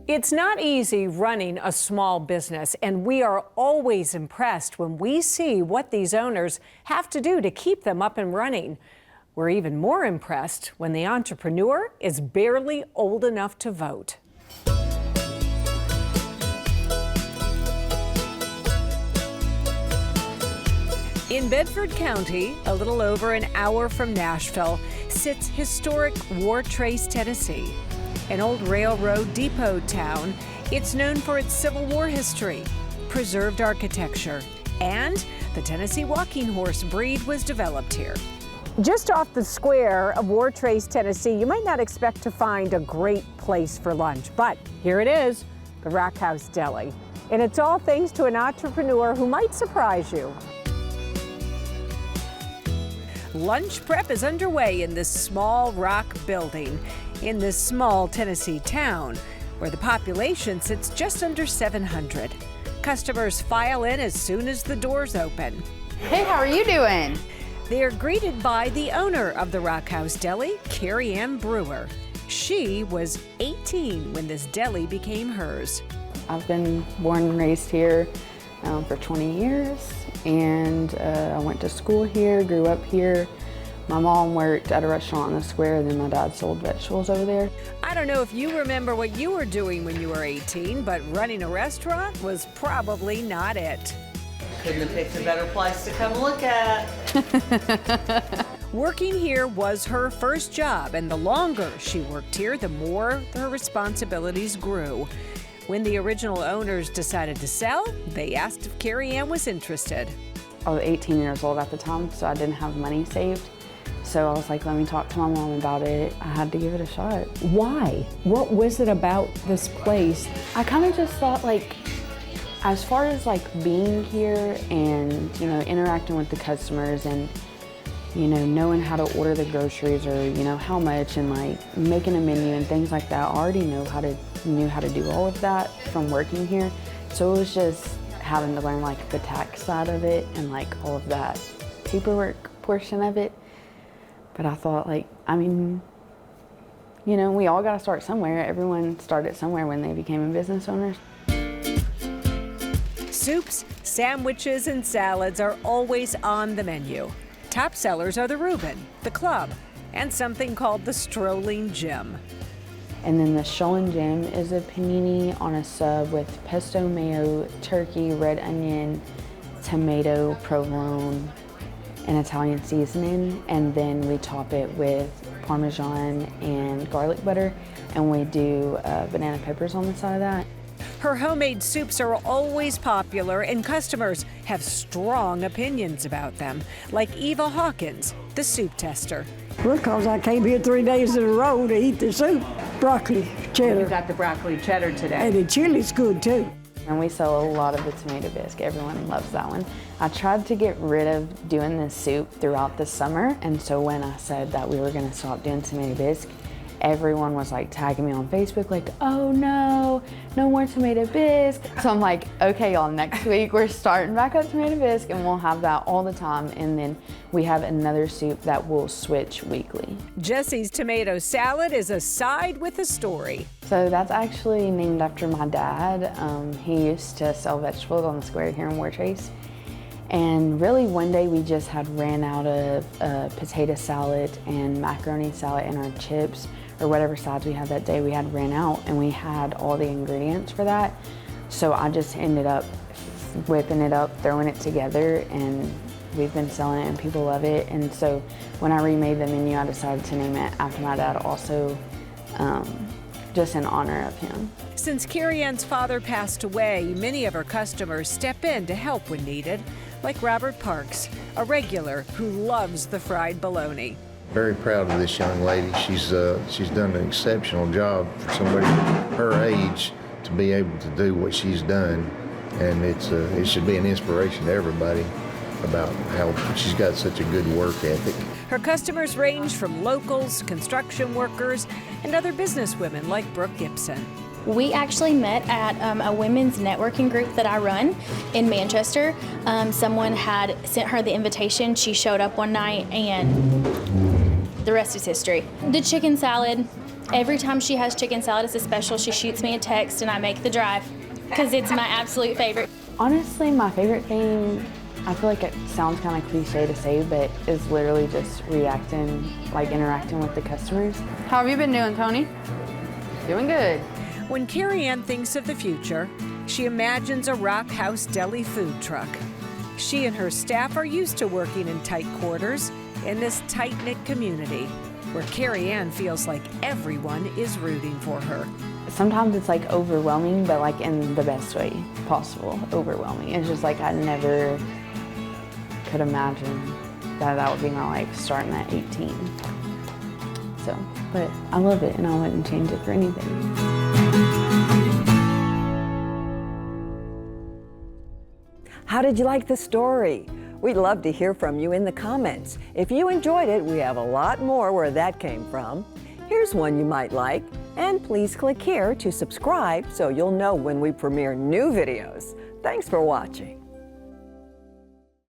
It's not easy running a small business, and we are always impressed when we see what these owners have to do to keep them up and running. We're even more impressed when the entrepreneur is barely old enough to vote. In Bedford County, a little over an hour from Nashville, sits historic Wartrace, Tennessee. An old railroad depot town, it's known for its Civil War history, preserved architecture, and the Tennessee walking horse breed was developed here. Just off the square of Wartrace, Tennessee, you might not expect to find a great place for lunch, but here it is, the Rock House Deli. And it's all thanks to an entrepreneur who might surprise you. Lunch prep is underway in this small rock building in this small Tennessee town where the population sits just under 700. Customers file in as soon as the doors open. Hey, how are you doing? They are greeted by the owner of the Rock House Deli, Kerianne Brewer. She was 18 when this deli became hers. I've been born and raised here for 20 years, and I went to school here, grew up here. My mom worked at a restaurant on the square, and then my dad sold vegetables over there. I don't know if you remember what you were doing when you were 18, but running a restaurant was probably not it. Couldn't have picked a better place to come look at. Working here was her first job, and the longer she worked here, the more her responsibilities grew. When the original owners decided to sell, they asked if Kerianne was interested. I was 18 years old at the time, so I didn't have money saved. So I was like, let me talk to my mom about it. I had to give it a shot. Why? What was it about this place? I kind of just thought, like, as far as like being here and, you know, interacting with the customers and, you know, knowing how to order the groceries or, you know, how much and like making a menu and things like that, I already knew how to do all of that from working here. So it was just having to learn like the tax side of it and like all of that paperwork portion of it. But I thought, like, I mean, you know, we all got to start somewhere. Everyone started somewhere when they became business owners. Soups, sandwiches, and salads are always on the menu. Top sellers are the Reuben, the Club, and something called the Strolling Jim. And then the Strolling Jim is a panini on a sub with pesto mayo, turkey, red onion, tomato, provolone, and Italian seasoning. And then we top it with Parmesan and garlic butter, and we do banana peppers on the side of that. Her homemade soups are always popular, and customers have strong opinions about them, like Eva Hawkins, the soup tester. Because I came here 3 days in a row to eat the soup, broccoli cheddar. You got the broccoli cheddar today. And the chili's good too. And we sell a lot of the tomato bisque. Everyone loves that one. I tried to get rid of doing this soup throughout the summer, and so when I said that we were gonna stop doing tomato bisque, everyone was like tagging me on Facebook like, oh no, no more tomato bisque. So I'm like, okay y'all, next week we're starting back up tomato bisque and we'll have that all the time. And then we have another soup that will switch weekly. Jesse's tomato salad is a side with a story. So that's actually named after my dad. He used to sell vegetables on the square here in Wartrace. And really one day we just had ran out of potato salad and macaroni salad and our chips or whatever sides we had that day, we had ran out and we had all the ingredients for that. So I just ended up whipping it up, throwing it together, and we've been selling it and people love it. And so when I remade the menu, I decided to name it after my dad also, just in honor of him. Since Kerianne's father passed away, many of her customers step in to help when needed, like Robert Parks, a regular who loves the fried bologna. Very proud of this young lady. She's done an exceptional job for somebody her age to be able to do what she's done, and it should be an inspiration to everybody about how she's got such a good work ethic. Her customers range from locals, construction workers, and other businesswomen like Brooke Gibson. We actually met at a women's networking group that I run in Manchester. Someone had sent her the invitation. She showed up one night and the rest is history. The chicken salad, Every time she has chicken salad as a special, she shoots me a text and I make the drive because it's my absolute favorite. Honestly, my favorite thing, I feel like it sounds kind of cliche to say, but is literally just interacting with the customers. How have you been doing, Tony? Doing good. When Kerianne thinks of the future, she imagines a Rock House Deli food truck. She and her staff are used to working in tight quarters in this tight-knit community where Kerianne feels like everyone is rooting for her. Sometimes it's like overwhelming, but like in the best way possible, overwhelming. It's just like I never could imagine that would be my life starting at 18. So, but I love it and I wouldn't change it for anything. How did you like the story? We'd love to hear from you in the comments. If you enjoyed it, we have a lot more where that came from. Here's one you might like, and please click here to subscribe so you'll know when we premiere new videos. Thanks for watching.